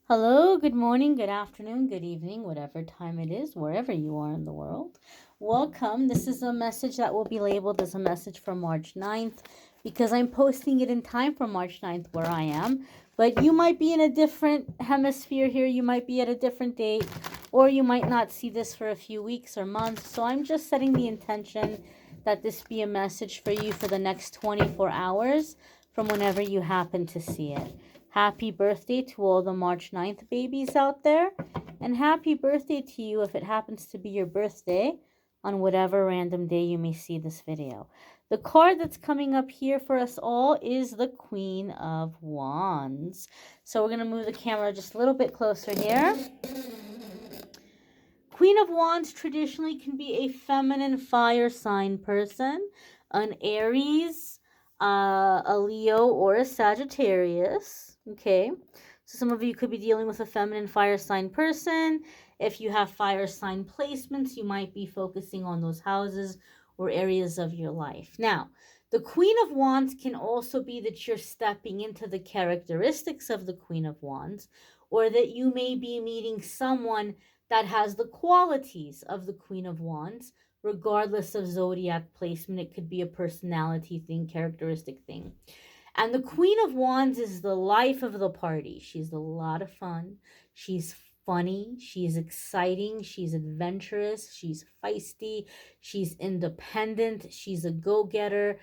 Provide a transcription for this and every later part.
Hello, good morning, good afternoon, good evening, whatever time it is, wherever you are in the world. Welcome. This is a message that will be labeled as a message for March 9th because I'm posting it in time for March 9th where I am. But you might be in a different hemisphere here, you might be at a different date, or you might not see this for a few weeks or months. So I'm just setting the intention that this be a message for you for the next 24 hours from whenever you happen to see it. Happy birthday to all the March 9th babies out there. And happy birthday to you if it happens to be your birthday on whatever random day you may see this video. The card that's coming up here for us all is the Queen of Wands. So we're going to move the camera just a little bit closer here. Queen of Wands traditionally can be a feminine fire sign person, an Aries, a Leo, or a Sagittarius. Okay, so some of you could be dealing with a feminine fire sign person. If you have fire sign placements, you might be focusing on those houses or areas of your life. Now, the Queen of Wands can also be that you're stepping into the characteristics of the Queen of Wands, or that you may be meeting someone that has the qualities of the Queen of Wands, regardless of zodiac placement. It could be a personality thing, characteristic thing. And the Queen of Wands is the life of the party. She's a lot of fun. She's funny. She's exciting. She's adventurous. She's feisty. She's independent. She's a go getter.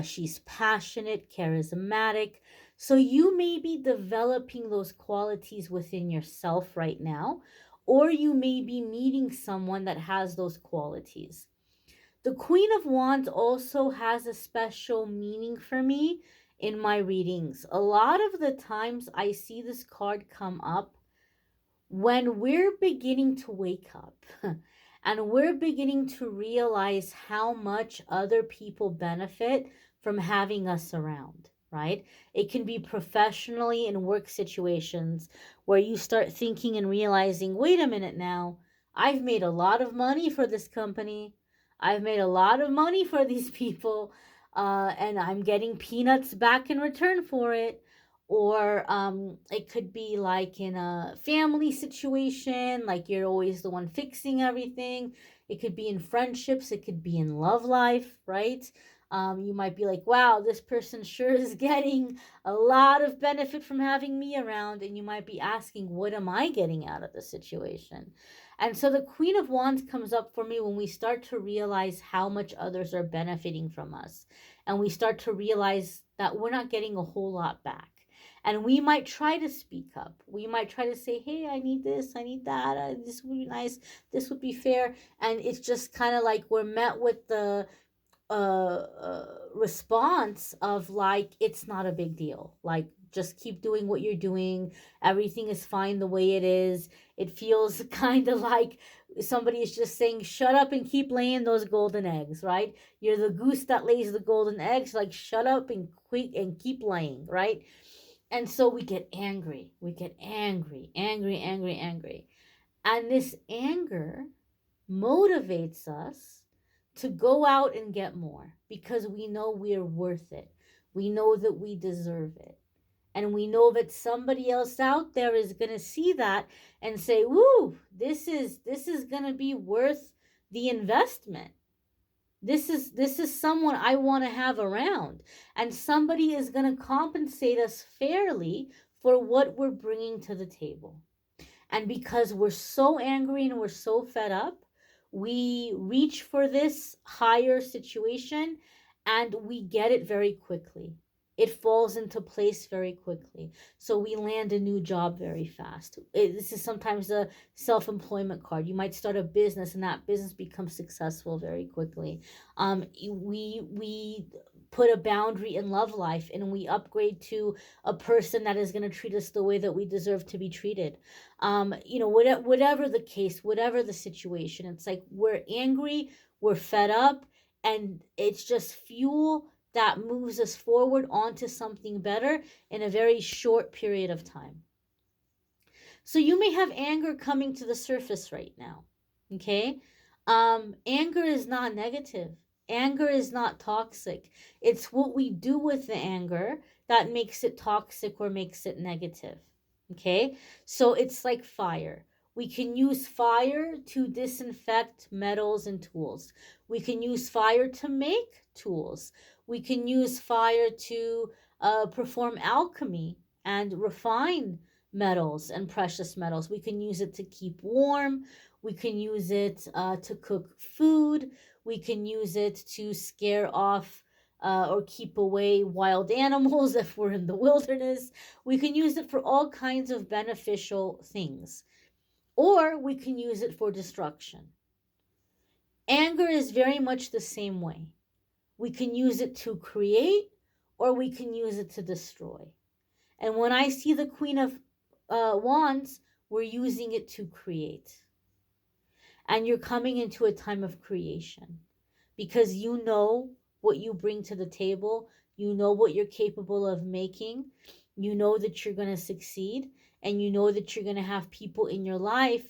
She's passionate, charismatic. So you may be developing those qualities within yourself right now, or you may be meeting someone that has those qualities. The Queen of Wands also has a special meaning for me in my readings. A lot of the times I see this card come up when we're beginning to wake up and we're beginning to realize how much other people benefit from having us around, right? It can be professionally in work situations where you start thinking and realizing, wait a minute now, I've made a lot of money for this company. I've made a lot of money for these people, and I'm getting peanuts back in return for it. Or it could be like in a family situation, like you're always the one fixing everything. It could be in friendships, it could be in love life, right? You might be like, wow, this person sure is getting a lot of benefit from having me around. And you might be asking, what am I getting out of the situation? And so the Queen of Wands comes up for me when we start to realize how much others are benefiting from us. And we start to realize that we're not getting a whole lot back. And we might try to speak up. We might try to say, hey, I need this, I need that, this would be nice, this would be fair. And it's just kind of like we're met with the response of like, it's not a big deal. Like, just keep doing what you're doing. Everything is fine the way it is. It feels kind of like somebody is just saying, shut up and keep laying those golden eggs, right? You're the goose that lays the golden eggs. Like, shut up and quick and keep laying, right? And so we get angry. We get angry, angry, angry, angry. And this anger motivates us to go out and get more because we know we're worth it. We know that we deserve it. And we know that somebody else out there is going to see that and say, "Woo, this is going to be worth the investment. This is someone I want to have around, and somebody is going to compensate us fairly for what we're bringing to the table." And because we're so angry and we're so fed up, we reach for this higher situation and we get it very quickly. It falls into place very quickly. So we land a new job very fast. This is sometimes a self-employment card. You might start a business and that business becomes successful very quickly. We put a boundary in love life and we upgrade to a person that is going to treat us the way that we deserve to be treated. Whatever the case, whatever the situation, it's like we're angry, we're fed up, and it's just fuel that moves us forward onto something better in a very short period of time. So you may have anger coming to the surface right now. Okay? Anger is not negative. Anger is not toxic. It's what we do with the anger that makes it toxic or makes it negative. Okay, so it's like fire. We can use fire to disinfect metals and tools. We can use fire to make tools. We can use fire to perform alchemy and refine metals and precious metals. We can use it to keep warm. We can use it to cook food. We can use it to scare off or keep away wild animals if we're in the wilderness. We can use it for all kinds of beneficial things, or we can use it for destruction. Anger is very much the same way. We can use it to create, or we can use it to destroy. And when I see the Queen of Wands, we're using it to create. And you're coming into a time of creation because you know what you bring to the table, you know what you're capable of making, you know that you're going to succeed, and you know that you're going to have people in your life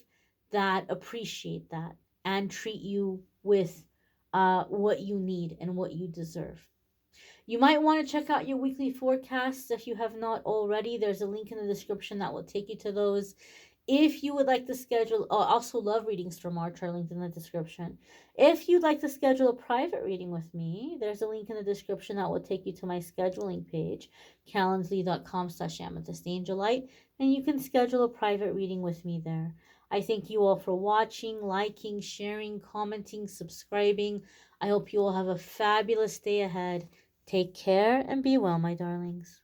that appreciate that and treat you with what you need and what you deserve. You might want to check out your weekly forecasts if you have not already. There's a link in the description that will take you to those. If you would like to schedule, oh, I also love readings from March, are linked in the description. If you'd like to schedule a private reading with me, there's a link in the description that will take you to my scheduling page, calendly.com/amethystangelite, and you can schedule a private reading with me there. I thank you all for watching, liking, sharing, commenting, subscribing. I hope you all have a fabulous day ahead. Take care and be well, my darlings.